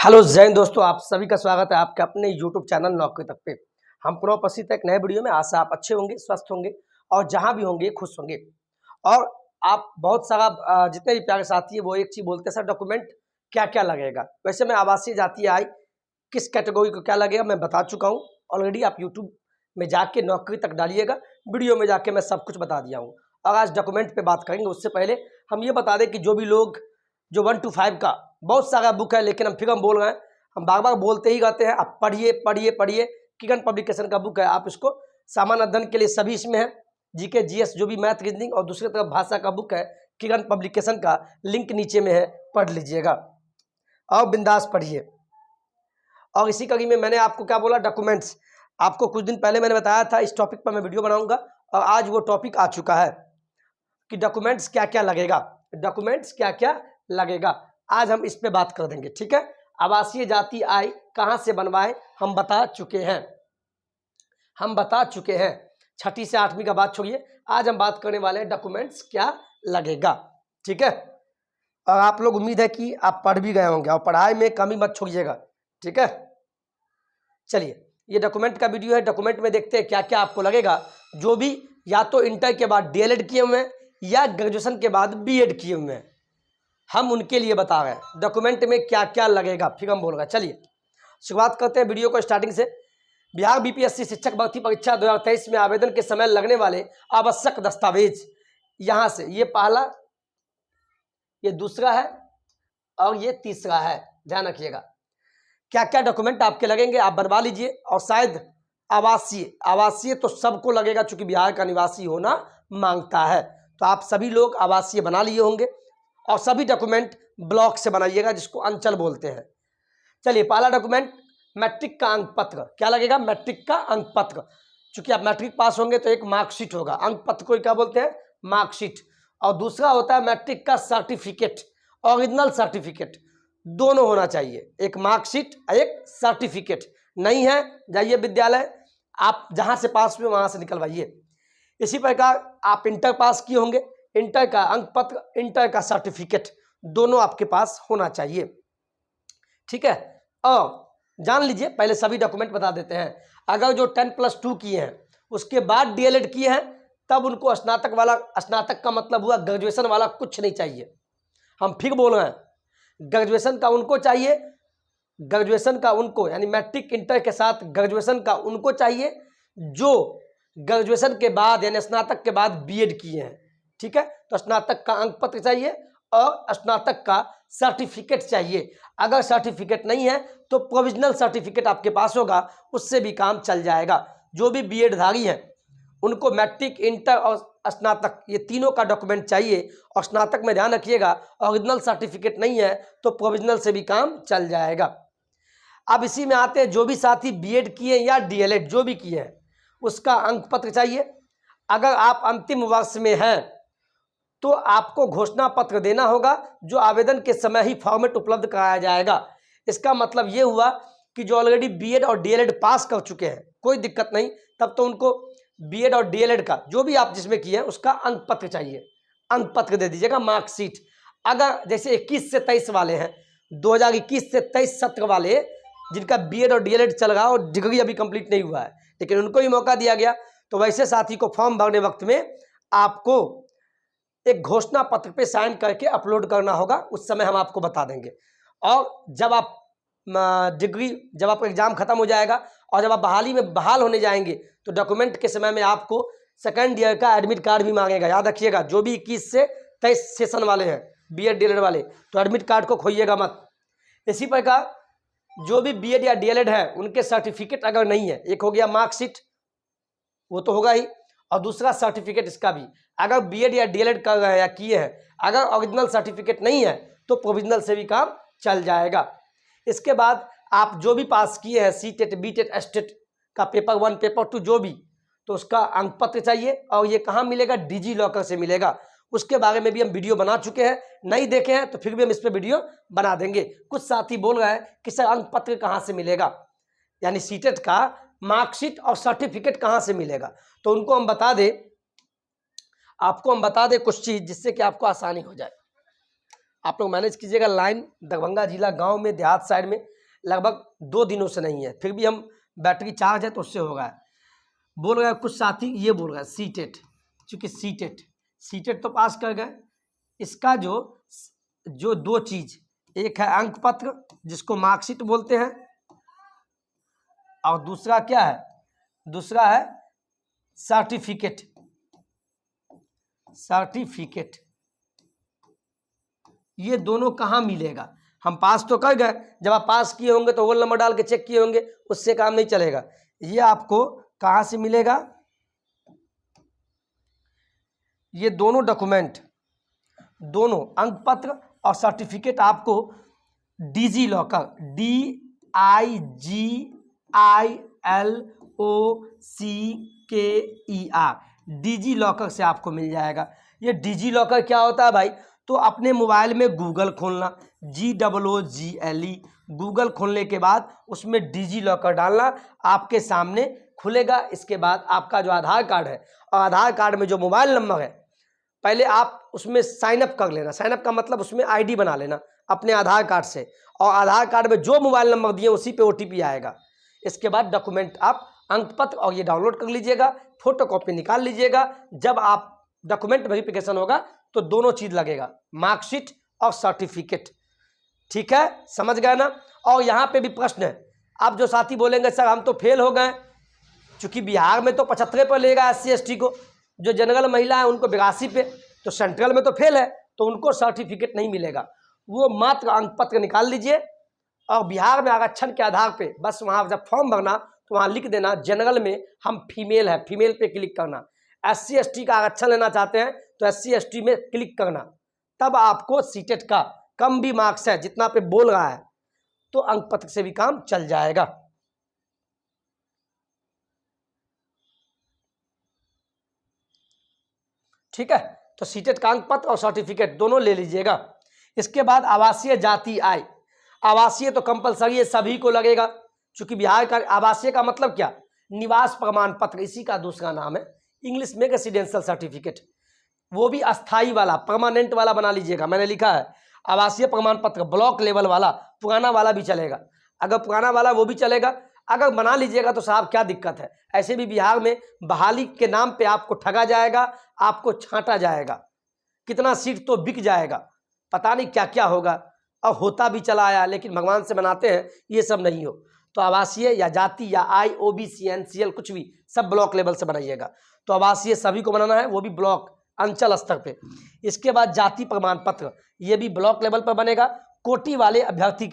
Hello जय हिंद दोस्तों, आप सभी का स्वागत है आपके अपने यूट्यूब चैनल नौकरी तक पे। हम पुनः उपस्थित है एक नए वीडियो में। आशा आप अच्छे होंगे, स्वस्थ होंगे और जहां भी होंगे खुश होंगे। और आप बहुत सारा जितने भी प्यारे साथी है वो एक चीज़ बोलते हैं, सर डॉक्यूमेंट क्या क्या लगेगा। वैसे मैं आवासीय जाति आय किस कैटेगरी को क्या लगेगा मैं बता चुका हूँ ऑलरेडी। आप यूट्यूब में जाके नौकरी तक डालिएगा, वीडियो में जाके मैं सब कुछ बता दिया हूँ। और आज डॉक्यूमेंट पे बात करेंगे। उससे पहले हम ये बता दें कि जो भी लोग जो 1 to 5 का बहुत सारा बुक है, लेकिन हम बोल रहे हैं, हम बार बार बोलते ही रहते हैं, आप पढ़िए पढ़िए पढ़िए। किरण पब्लिकेशन का बुक है, आप इसको सामान्य अध्ययन के लिए सभी इसमें है, जीके जीएस जो भी मैथ रीजनिंग, और दूसरी तरफ भाषा का बुक है किरण पब्लिकेशन का, लिंक नीचे में है, पढ़ लीजिएगा और बिंदास पढ़िए। और इसी कड़ी में मैंने आपको क्या बोला, डॉक्यूमेंट्स। आपको कुछ दिन पहले मैंने बताया था इस टॉपिक पर मैं वीडियो बनाऊंगा, और आज वो टॉपिक आ चुका है कि डॉक्यूमेंट्स क्या क्या लगेगा। डॉक्यूमेंट्स क्या क्या लगेगा आज हम इस पे बात कर देंगे, ठीक है। आवासीय जाति आय कहाँ से बनवाए हम बता चुके हैं। छठी से 8वीं का बात छोड़िए, आज हम बात करने वाले हैं डॉक्यूमेंट्स क्या लगेगा, ठीक है। और आप लोग उम्मीद है कि आप पढ़ भी गए होंगे और पढ़ाई में कमी मत छोड़िएगा, ठीक है। चलिए, ये डॉक्यूमेंट का वीडियो है। डॉक्यूमेंट में देखते हैं क्या क्या आपको लगेगा। जो भी या तो इंटर के बाद डीएलएड किए हुए हैं या ग्रेजुएशन के बाद बीएड किए हुए हैं, हम उनके लिए बता रहे हैं डॉक्यूमेंट में क्या क्या लगेगा, फिर हम बोल रहे हैं। चलिए शुरुआत करते हैं वीडियो को स्टार्टिंग से। बिहार बीपीएससी शिक्षक भर्ती परीक्षा 2023 में आवेदन के समय लगने वाले आवश्यक दस्तावेज, यहाँ से ये पहला, ये दूसरा है और ये तीसरा है, ध्यान रखिएगा। क्या क्या डॉक्यूमेंट आपके लगेंगे आप बनवा लीजिए। और शायद आवासीय तो सबको लगेगा, चूंकि बिहार का निवासी होना मांगता है, तो आप सभी लोग आवासीय बना लिए होंगे। और सभी डॉक्यूमेंट ब्लॉक से बनाइएगा, जिसको अंचल बोलते हैं। चलिए, पहला डॉक्यूमेंट मैट्रिक का अंक पत्र। क्या लगेगा? मैट्रिक का अंक पत्र। चूंकि आप मैट्रिक पास होंगे तो एक मार्कशीट होगा, अंक पत्र को क्या बोलते हैं? मार्कशीट। और दूसरा होता है मैट्रिक का सर्टिफिकेट, ओरिजिनल सर्टिफिकेट, दोनों होना चाहिए, एक मार्कशीट एक सर्टिफिकेट। नहीं है, जाइए विद्यालय, आप जहां से पास हुए वहां से निकलवाइए। इसी प्रकार आप इंटर पास किए होंगे, इंटर का अंक पत्र, इंटर का सर्टिफिकेट, दोनों आपके पास होना चाहिए, ठीक है। और जान लीजिए, पहले सभी डॉक्यूमेंट बता देते हैं। अगर जो 10+2 किए हैं उसके बाद डीएलएड किए हैं, तब उनको स्नातक वाला, स्नातक का मतलब हुआ ग्रेजुएशन वाला, कुछ नहीं चाहिए। हम फिर बोल रहे हैं, ग्रेजुएशन का उनको चाहिए, ग्रेजुएशन का उनको, यानी मैट्रिक इंटर के साथ ग्रेजुएशन का उनको चाहिए जो ग्रेजुएशन के बाद यानी स्नातक के बाद बीएड किए हैं, ठीक है। तो स्नातक का अंक पत्र चाहिए और स्नातक का सर्टिफिकेट चाहिए। अगर सर्टिफिकेट नहीं है तो प्रोविजनल सर्टिफिकेट आपके पास होगा, उससे भी काम चल जाएगा। जो भी बीएड धारी हैं उनको मैट्रिक, इंटर और स्नातक, ये तीनों का डॉक्यूमेंट चाहिए। और स्नातक में ध्यान रखिएगा, ओरिजिनल सर्टिफिकेट नहीं है तो प्रोविजनल से भी काम चल जाएगा। अब इसी में आते हैं, जो भी साथी बीएड किए या डीएलएड जो भी किए हैं उसका अंक पत्र चाहिए। अगर आप अंतिम वर्ष में हैं तो आपको घोषणा पत्र देना होगा, जो आवेदन के समय ही फॉर्मेट उपलब्ध कराया जाएगा। इसका मतलब ये हुआ कि जो ऑलरेडी बीएड और डीएलएड पास कर चुके हैं कोई दिक्कत नहीं, तब तो उनको बीएड और डीएलएड का जो भी आप जिसमें किए हैं उसका अंक पत्र चाहिए, अंक पत्र दे दीजिएगा, मार्कशीट। अगर जैसे 21 से 23 वाले हैं, 2021 से 23 सत्र वाले जिनका बीएड और डीएलएड चल रहा और डिग्री अभी कंप्लीट नहीं हुआ है, लेकिन उनको भी मौका दिया गया, तो वैसे साथी को फॉर्म भरने वक्त में आपको एक घोषणा पत्र पे साइन करके अपलोड करना होगा, उस समय हम आपको बता देंगे। और जब आप डिग्री, जब आपका एग्जाम खत्म हो जाएगा और जब आप बहाली में बहाल होने जाएंगे तो डॉक्यूमेंट के समय में आपको सेकंड ईयर का एडमिट कार्ड भी मांगेगा। याद रखिएगा, जो भी 21 से 23 सेशन वाले हैं बीएड डीएलएड वाले, तो एडमिट कार्ड को खोइएगा मत। इसी प्रकार जो भी बीएड या डीएलएड है उनके सर्टिफिकेट अगर नहीं है, एक हो गया मार्कशीट, वो तो होगा ही, और दूसरा सर्टिफिकेट इसका भी। अगर बीएड या डीएलएड कर रहे हैं या किए हैं, अगर ओरिजिनल सर्टिफिकेट नहीं है तो प्रोविजनल से भी काम चल जाएगा। इसके बाद आप जो भी पास किए हैं, सीटेट, बीटेट, एसटेट का पेपर 1 पेपर 2 जो भी, तो उसका अंक पत्र चाहिए। और ये कहाँ मिलेगा? डिजी लॉकर से मिलेगा। उसके बारे में भी हम वीडियो बना चुके हैं, नहीं देखे हैं तो फिर भी हम इस पर वीडियो बना देंगे। कुछ साथी बोल रहे हैं कि सर अंक पत्र कहाँ से मिलेगा, यानी सीटेट का मार्कशीट और सर्टिफिकेट कहाँ से मिलेगा, तो उनको हम बता दें, आपको हम बता दें कुछ चीज़ जिससे कि आपको आसानी हो जाए। आप लोग मैनेज कीजिएगा। लाइन दरभंगा जिला गांव में देहात साइड में लगभग 2 दिनों से नहीं है, फिर भी हम बैटरी चार्ज है तो उससे होगा। बोल रहे हैं कुछ साथी, ये बोल रहे हैं सीटेट, चूँकि सीटेट तो पास कर गए, इसका जो 2 चीज़, एक है अंक पत्र जिसको मार्कशीट बोलते हैं, और दूसरा क्या है, दूसरा है सर्टिफिकेट। ये दोनों कहाँ मिलेगा? हम पास तो कर गए, जब आप पास किए होंगे तो रोल नंबर डाल के चेक किए होंगे, उससे काम नहीं चलेगा। ये आपको कहाँ से मिलेगा? ये दोनों डॉक्यूमेंट, दोनों अंक पत्र और सर्टिफिकेट आपको digi locker, DIGILOCKER, digi locker से आपको मिल जाएगा। ये डिजी लॉकर क्या होता है भाई? तो अपने मोबाइल में गूगल खोलना, GOOGLE, गूगल खोलने के बाद उसमें डिजी लॉकर डालना, आपके सामने खुलेगा। इसके बाद आपका जो आधार कार्ड है और आधार कार्ड में जो मोबाइल नंबर है, पहले आप उसमें साइन अप कर लेना। साइन अप का मतलब उसमें आईडी बना लेना अपने आधार कार्ड से, और आधार कार्ड में जो मोबाइल नंबर दिए उसी पे OTP आएगा। इसके बाद डॉक्यूमेंट आप अंक पत्र और ये डाउनलोड कर लीजिएगा, फोटोकॉपी निकाल लीजिएगा। जब आप डॉक्यूमेंट वेरिफिकेशन होगा तो दोनों चीज़ लगेगा, मार्कशीट और सर्टिफिकेट। ठीक है, समझ गए ना? और यहाँ पे भी प्रश्न है, आप जो साथी बोलेंगे सर हम तो फेल हो गए, चूँकि बिहार में तो 75 पर लेगा SC ST को, जो जनरल महिला है उनको 82 पे, तो सेंट्रल में तो फेल है तो उनको सर्टिफिकेट नहीं मिलेगा। वो मात्र अंक पत्र निकाल लीजिए, और बिहार में आरक्षण के आधार पे बस वहाँ जब फॉर्म भरना तो वहाँ लिख देना जनरल में हम फीमेल है, फीमेल पे क्लिक करना। SC ST का आरक्षण लेना चाहते हैं तो SC ST में क्लिक करना, तब आपको सीटेट का कम भी मार्क्स है जितना पे बोल रहा है तो अंक पत्र से भी काम चल जाएगा। ठीक है, तो सीटेट का अंक पत्र और सर्टिफिकेट दोनों ले लीजिएगा। इसके बाद आवासीय जाति आय, आवासीय तो कंपलसरी है, सभी को लगेगा, क्योंकि बिहार का आवासीय का मतलब क्या? निवास प्रमाण पत्र, इसी का दूसरा नाम है इंग्लिश में रेसिडेंशियल सर्टिफिकेट। वो भी अस्थाई वाला, परमानेंट वाला बना लीजिएगा। मैंने लिखा है आवासीय प्रमाण पत्र ब्लॉक लेवल वाला, पुराना वाला भी चलेगा। अगर पुराना वाला वो भी चलेगा, अगर बना लीजिएगा तो साहब क्या दिक्कत है? ऐसे भी बिहार में बहाली के नाम पे आपको ठगा जाएगा, आपको छांटा जाएगा, कितना सीट तो बिक जाएगा, पता नहीं क्या क्या होगा। और होता भी चला आया, लेकिन भगवान से मनाते हैं ये सब नहीं हो। तो आवासीय या जाति या आय, OBC NCL कुछ भी सब ब्लॉक लेवल से बनाइएगा। तो आवासीय सभी को बनाना है, वो भी ब्लॉक अंचल स्तर पे। इसके बाद जाति प्रमाण पत्र, ये भी ब्लॉक लेवल पर बनेगा। कोटि वाले अभ्यर्थी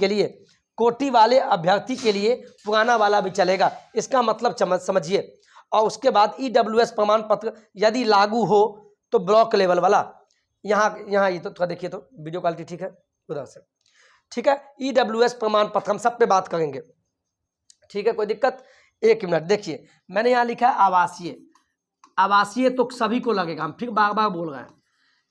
के लिए, पुराना वाला भी चलेगा, इसका मतलब समझिए। और उसके बाद EWS प्रमाण पत्र यदि लागू हो तो ब्लॉक लेवल वाला। यहाँ ये तो थोड़ा देखिए, तो वीडियो क्वालिटी ठीक है उधर से, ठीक है। EWS प्रमाण पत्र हम सब पे बात करेंगे, ठीक है, कोई दिक्कत? 1 मिनट देखिए, मैंने यहाँ लिखा है आवासीय। आवासीय तो सभी को लगेगा, हम फिर बार बार बोल रहे हैं,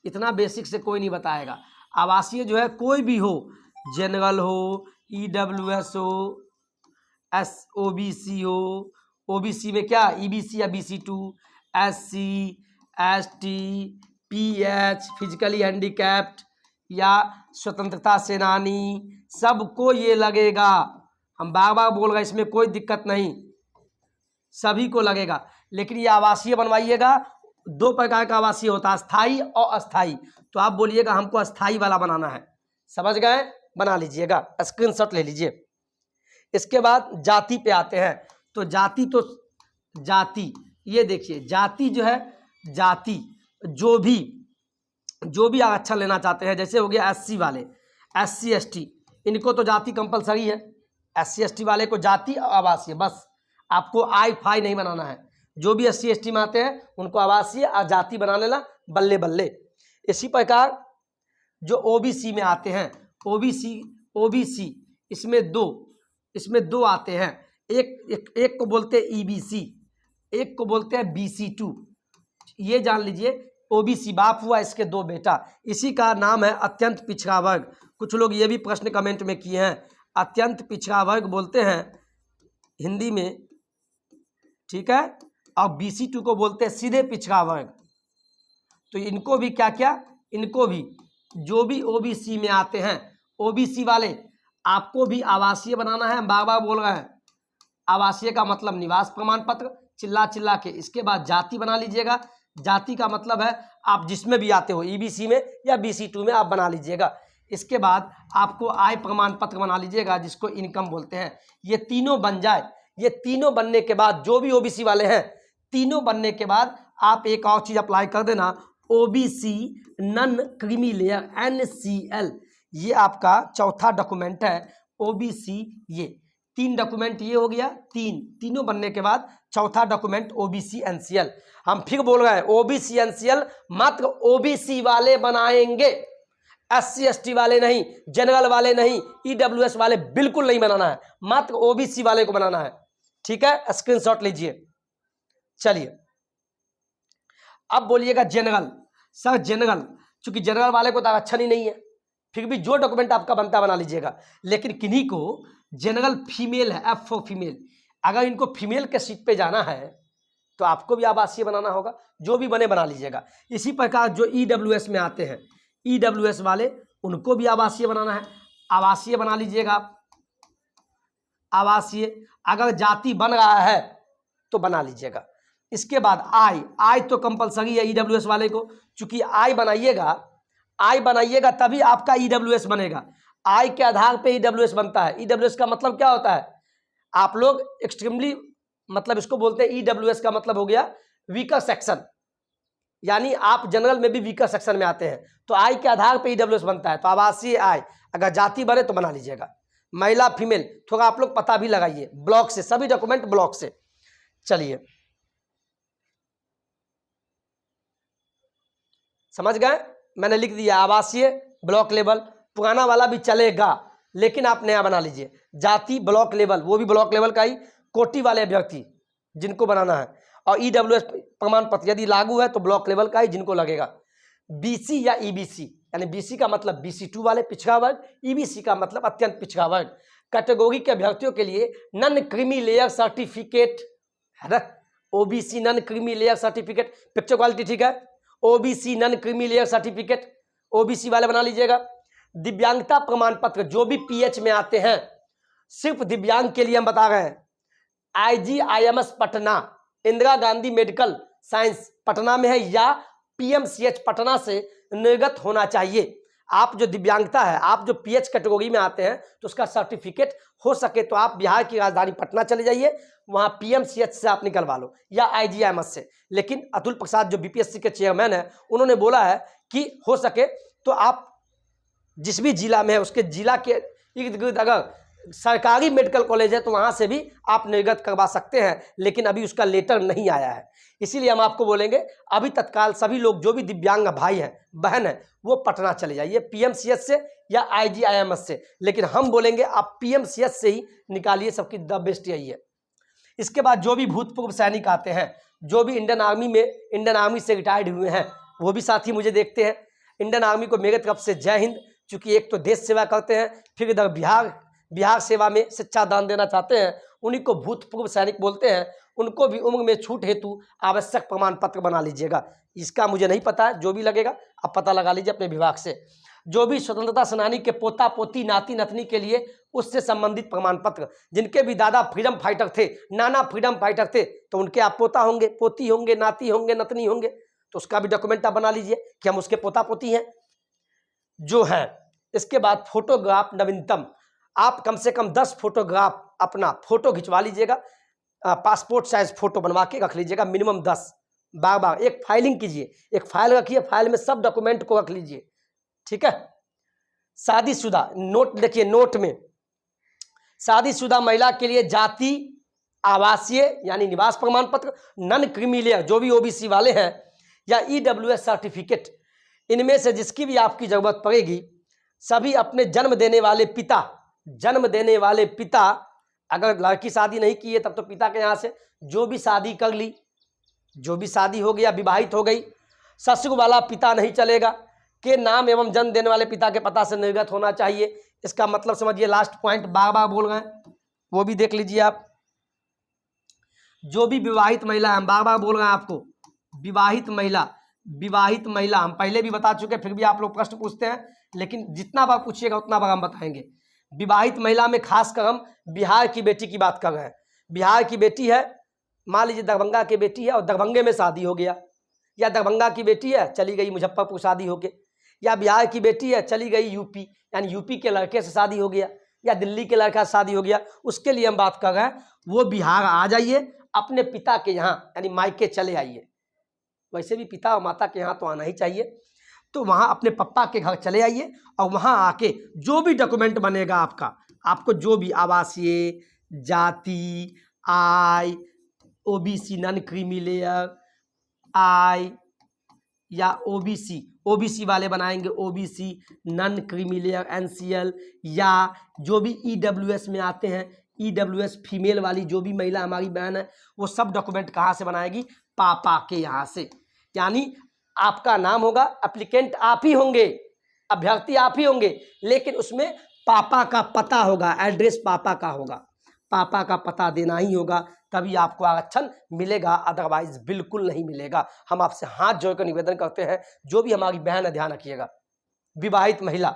इतना बेसिक से कोई नहीं बताएगा। आवासीय जो है कोई भी हो, जनरल हो, EWS हो, OBC हो, OBC में क्या EBC या BC2, SC ST PH, physically handicapped या स्वतंत्रता सेनानी, सबको ये लगेगा। हम बार बार बोल रहे हैं, इसमें कोई दिक्कत नहीं, सभी को लगेगा। लेकिन ये आवासीय बनवाइएगा, 2 प्रकार का आवासीय होता है, स्थायी और अस्थायी। तो आप बोलिएगा हमको अस्थायी वाला बनाना है, समझ गए? बना लीजिएगा, स्क्रीनशॉट ले लीजिए। इसके बाद जाति पे आते हैं। तो जाति ये देखिए, जाति जो है, जाति जो भी आरक्षण लेना चाहते हैं, जैसे हो गया SC वाले, SC ST, इनको तो जाति कंपलसरी है। SC ST वाले को जाति और आवासीय, बस आपको आई फाई नहीं बनाना है। जो भी SC ST में आते हैं उनको आवासीय और जाति बना लेना, बल्ले बल्ले। इसी प्रकार जो OBC में आते हैं, OBC इसमें दो आते हैं, एक को बोलते हैं EBC, एक को बोलते हैं BC2। ये जान लीजिए, OBC बाप हुआ, इसके 2 बेटा, इसी का नाम है अत्यंत पिछड़ा वर्ग। कुछ लोग ये भी प्रश्न कमेंट में किए हैं, अत्यंत पिछड़ा वर्ग बोलते हैं हिंदी में, ठीक है। और BC2 को बोलते हैं सीधे पिछड़ा वर्ग। तो इनको भी क्या, इनको भी जो भी ओबीसी में आते हैं, ओबीसी वाले आपको भी आवासीय बनाना है। हम बार बार बोल रहे हैं, आवासीय का मतलब निवास प्रमाण पत्र, चिल्ला चिल्ला के। इसके बाद जाति बना लीजिएगा। जाति का मतलब है आप जिसमें भी आते हो, ईबीसी में या BC2 में आप बना लीजिएगा। इसके बाद आपको आय प्रमाण पत्र बना लीजिएगा, जिसको इनकम बोलते हैं। ये तीनों बन जाए, ये तीनों बनने के बाद जो भी ओबीसी वाले हैं, तीनों बनने के बाद आप एक और चीज अप्लाई कर देना, OBC non creamy layer NCL। ये आपका चौथा डॉक्यूमेंट है ओबीसी। ये 3 डॉक्यूमेंट ये हो गया, तीनों बनने के बाद चौथा डॉक्यूमेंट ओबीसी NCL। हम फिर बोल रहे हैं ओबीसी NCL मात्र ओबीसी वाले बनाएंगे, SC ST वाले नहीं, जनरल वाले नहीं, EWS वाले बिल्कुल नहीं बनाना है, मात्र ओबीसी वाले को बनाना है। ठीक है, स्क्रीनशॉट लीजिए। चलिए अब बोलिएगा जनरल। सर जनरल, चूंकि जनरल वाले को तो अच्छा नहीं है, फिर भी जो डॉक्यूमेंट आपका बनता बना लीजिएगा। लेकिन किन्हीं को जनरल फीमेल है, F फॉर फीमेल, अगर इनको फीमेल के सीट पे जाना है तो आपको भी आवासीय बनाना होगा। जो भी बने बना लीजिएगा। इसी प्रकार जो EWS में आते हैं, EWS वाले, उनको भी आवासीय बनाना है, आवासीय बना लीजिएगा आप, आवासीय। अगर जाति बन रहा है तो बना लीजिएगा। इसके बाद आय तो कंपलसरी है EWS वाले को, चूंकि आय बनाइएगा तभी आपका EWS बनेगा। आय के आधार पे EWS बनता है। EWS का मतलब क्या होता है, आप लोग एक्सट्रीमली, मतलब इसको बोलते हैं, EWS का मतलब हो गया वीकर सेक्शन, यानी आप जनरल में भी वीकर सेक्शन में आते हैं, तो आय के आधार पे EWS बनता है। तो आवासीय आय, अगर जाति बने तो बना लीजिएगा। महिला फीमेल थोड़ा आप लोग पता भी लगाइए, ब्लॉक से, सभी डॉक्यूमेंट ब्लॉक से। चलिए समझ गए, मैंने लिख दिया आवासीय ब्लॉक लेवल, पुराना वाला भी चलेगा लेकिन आप नया बना लीजिए। जाति ब्लॉक लेवल, वो भी ब्लॉक लेवल का ही, कोटि वाले अभ्यर्थी जिनको बनाना है, और EWS प्रमाण पत्र यदि लागू है तो ब्लॉक लेवल का ही जिनको लगेगा। BC या EBC, यानी BC का मतलब BC2 वाले पिछड़ा वर्ग, EBC का मतलब अत्यंत पिछड़ा वर्ग कैटेगरी के अभ्यर्थियों के लिए नन क्रीमी लेयर सर्टिफिकेट है ना, OBC non creamy layer certificate, picture quality ठीक है, OBC non creamy layer certificate, OBC वाले बना लीजिएगा। दिव्यांगता प्रमाण पत्र, जो भी PH में आते हैं, सिर्फ दिव्यांग के लिए हम बता रहे हैं, IGIMS Patna, Indira Gandhi medical science Patna में है, या PMCH पटना से निर्गत होना चाहिए। आप जो दिव्यांगता है, आप जो PH कैटेगरी में आते हैं, तो उसका सर्टिफिकेट हो सके तो आप बिहार की राजधानी पटना चले जाइए, वहां PMCH से आप निकलवा लो, या IGIMS से। लेकिन अतुल प्रसाद जो BPSC के चेयरमैन है, उन्होंने बोला है कि हो सके तो आप जिस भी जिला में है, उसके जिला के इर्द गिर्द अगर सरकारी मेडिकल कॉलेज है तो वहां से भी आप निर्गत करवा सकते हैं, लेकिन अभी उसका लेटर नहीं आया है। इसीलिए हम आपको बोलेंगे अभी तत्काल सभी लोग जो भी दिव्यांग भाई हैं, बहन हैं, वो पटना चले जाइए, PMCH से या IGIMS से। लेकिन हम बोलेंगे आप PMCH से ही निकालिए, सबकी द बेस्ट यही है। इसके बाद जो भी भूतपूर्व सैनिक आते हैं, जो भी इंडियन आर्मी से रिटायर्ड हुए हैं, वो भी साथी मुझे देखते हैं। इंडियन आर्मी को मेरे तरफ से जय हिंद, चूंकि एक तो देश सेवा करते हैं, फिर इधर बिहार सेवा में शिक्षा दान देना चाहते हैं, उन्हीं को भूतपूर्व सैनिक बोलते हैं। उनको भी उम्र में छूट हेतु आवश्यक प्रमाण पत्र बना लीजिएगा। इसका मुझे नहीं पता है, जो भी लगेगा आप पता लगा लीजिए अपने विभाग से। जो भी स्वतंत्रता सेनानी के पोता पोती नाती नतनी के लिए उससे संबंधित प्रमाण पत्र, जिनके भी दादा फ्रीडम फाइटर थे, नाना फ्रीडम फाइटर थे, तो उनके आप पोता होंगे, पोती होंगे, नाती होंगे, नतनी होंगे, तो उसका भी डॉक्यूमेंट आप बना लीजिए कि हम उसके पोता पोती हैं जो है। इसके बाद फोटोग्राफ नवीनतम, आप कम से कम 10 फोटोग्राफ अपना फोटो खिंचवा लीजिएगा, पासपोर्ट साइज फोटो बनवा के रख लीजिएगा, मिनिमम 10। बार बार एक फाइलिंग कीजिए, एक फाइल रखिए, फाइल में सब डॉक्यूमेंट को रख लीजिए, ठीक है। शादीशुदा, नोट देखिए, नोट में शादीशुदा महिला के लिए जाति आवासीय यानी निवास प्रमाण पत्र, नन क्रीमी लेयर जो भी OBC वाले हैं, या EWS सर्टिफिकेट, इनमें से जिसकी भी आपकी जरूरत पड़ेगी। सभी अपने जन्म देने वाले पिता, अगर लड़की शादी नहीं की है तब तो पिता के यहाँ से, जो भी शादी कर ली, जो भी शादी हो गया, विवाहित हो गई, ससुर वाला पिता नहीं चलेगा, के नाम एवं जन्म देने वाले पिता के पता से निर्गत होना चाहिए। इसका मतलब समझिए, लास्ट पॉइंट बार बार बोल रहे हैं, वो भी देख लीजिए आप। जो भी विवाहित महिला है, हम बार बार बोल रहे हैं आपको, विवाहित महिला विवाहित महिला हम पहले भी बता चुके, फिर भी आप लोग प्रश्न पूछते हैं, लेकिन जितना बार पूछिएगा उतना बार हम बताएंगे। विवाहित महिला में खासकर हम बिहार की बेटी की बात कर रहे हैं। बिहार की बेटी है, मान लीजिए दरभंगा की बेटी है और दरभंगे में शादी हो गया, या दरभंगा की बेटी है चली गई मुजफ्फरपुर शादी हो के, या बिहार की बेटी है चली गई यूपी, यानी यूपी के लड़के से शादी हो गया, या दिल्ली के लड़का से शादी हो गया, उसके लिए हम बात कर रहे हैं। वो बिहार आ जाइए, अपने पिता के यहाँ यानी मायके चले आइए। वैसे भी पिता और माता के यहाँ तो आना ही चाहिए, तो वहाँ अपने पप्पा के घर चले आइए और वहाँ आके जो भी डॉक्यूमेंट बनेगा आपका, आपको जो भी आवासीय, जाति, आय, ओबीसी नॉन क्रीमी लेयर, आय या ओबीसी वाले बनाएंगे, OBC non creamy layer, NCL, या जो भी ईडब्ल्यूएस में आते हैं, ईडब्ल्यूएस फीमेल वाली जो भी महिला हमारी बहन है, वो सब डॉक्यूमेंट कहाँ से बनाएगी? पापा के यहाँ से। यानी आपका नाम होगा, एप्लीकेंट आप ही होंगे, अभ्यर्थी आप ही होंगे, लेकिन उसमें पापा का पता होगा, एड्रेस पापा का होगा, पापा का पता देना ही होगा, तभी आपको आरक्षण मिलेगा, अदरवाइज बिल्कुल नहीं मिलेगा। हम आपसे हाथ जोड़कर निवेदन करते हैं, जो भी हमारी बहन है ध्यान रखिएगा, विवाहित महिला,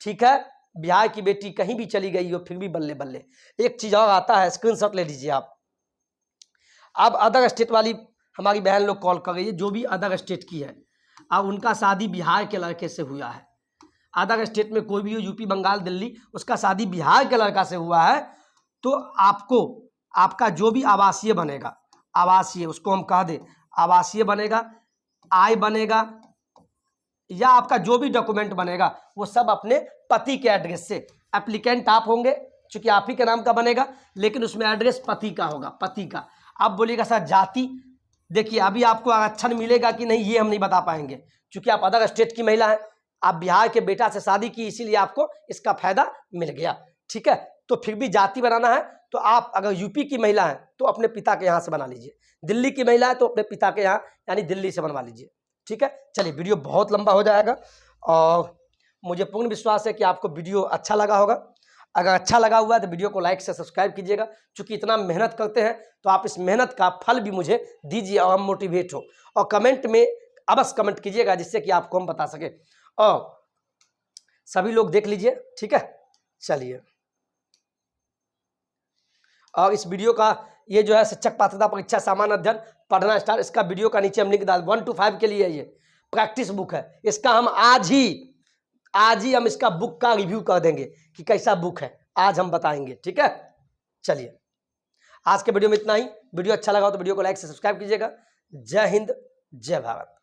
ठीक है, बिहार की बेटी कहीं भी चली गई हो फिर भी बल्ले बल्ले। एक चीज और आता है, स्क्रीनशॉट ले लीजिए आप। अब अदर स्टेट वाली हमारी बहन लोग कॉल कर रही है, जो भी अदर स्टेट की है, अब उनका शादी बिहार के लड़के से हुआ है। अदर स्टेट में कोई भी हो, यूपी, बंगाल, दिल्ली, उसका शादी बिहार के लड़का से हुआ है, तो आपको आपका जो भी आवासीय बनेगा, आवासीय उसको हम कह दें आवासीय बनेगा, आय बनेगा, या आपका जो भी डॉक्यूमेंट बनेगा वो सब अपने पति के एड्रेस से। एप्लीकेंट आप होंगे चूंकि आप ही के नाम का बनेगा, लेकिन उसमें एड्रेस पति का होगा, पति का। आप बोलिएगा सर जाति, देखिए अभी आपको आरक्षण मिलेगा कि नहीं ये हम नहीं बता पाएंगे, क्योंकि आप अदर स्टेट की महिला हैं, आप बिहार के बेटा से शादी की, इसीलिए आपको इसका फायदा मिल गया, ठीक है। तो फिर भी जाति बनाना है तो आप अगर यूपी की महिला है तो अपने पिता के यहाँ से बना लीजिए, दिल्ली की महिला है तो अपने पिता के यहाँ यानी दिल्ली से बनवा लीजिए, ठीक है। चलिए वीडियो बहुत लंबा हो जाएगा और मुझे पूर्ण विश्वास है कि आपको वीडियो अच्छा लगा होगा। अगर अच्छा लगा हुआ है तो वीडियो को लाइक से सब्सक्राइब कीजिएगा, क्योंकि इतना मेहनत करते हैं तो आप इस मेहनत का फल भी मुझे दीजिए और हम मोटिवेट हो। और कमेंट में अवश्य कमेंट कीजिएगा जिससे कि आपको हम बता सके, और सभी लोग देख लीजिए, ठीक है। चलिए, और इस वीडियो का ये जो है शिक्षक पात्रता परीक्षा सामान्य अध्ययन पढ़ना स्टार्ट, इसका वीडियो का नीचे हम लिंक डाल 1 to 5 के लिए ये प्रैक्टिस बुक है, इसका हम आज ही हम इसका बुक का रिव्यू कर देंगे कि कैसा बुक है, आज हम बताएंगे, ठीक है। चलिए, आज के वीडियो में इतना ही। वीडियो अच्छा लगा हो तो वीडियो को लाइक से सब्सक्राइब कीजिएगा। जय हिंद, जय भारत।